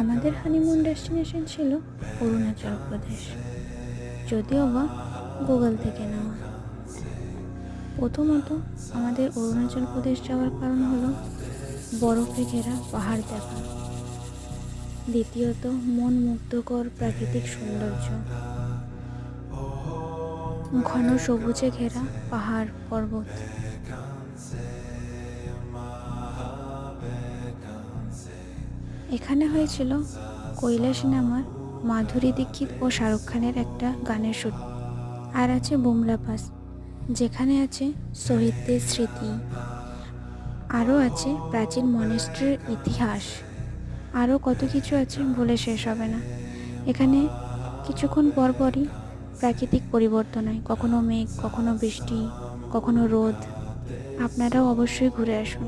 আমাদের honeymoon destination ছিল অরুণাচল প্রদেশ, যদিও বা গুগল থেকে নেওয়া। প্রথমত আমাদের অরুণাচল প্রদেশ যাওয়ার কারণ হলো বরফে ঘেরা পাহাড় দেখা। দ্বিতীয়ত মন মুগ্ধকর প্রাকৃতিক সৌন্দর্য, ঘন সবুজে ঘেরা পাহাড় পর্বত। এখানে হয়েছিল কৈলা সিনেমার মাধুরী দীক্ষিত ও শাহরুখ খানের একটা গানের শুট। আর আছে বুমলা পাস, যেখানে আছে শহীদদের স্মৃতি। আরও আছে প্রাচীন মনেস্ট্রির ইতিহাস। আরও কত কিছু আছে, বলে শেষ হবে না। এখানে কিছুক্ষণ পরপরই প্রাকৃতিক পরিবর্তন হয়, কখনো মেঘ, কখনো বৃষ্টি, কখনো রোদ। আপনারাও অবশ্যই ঘুরে আসুন।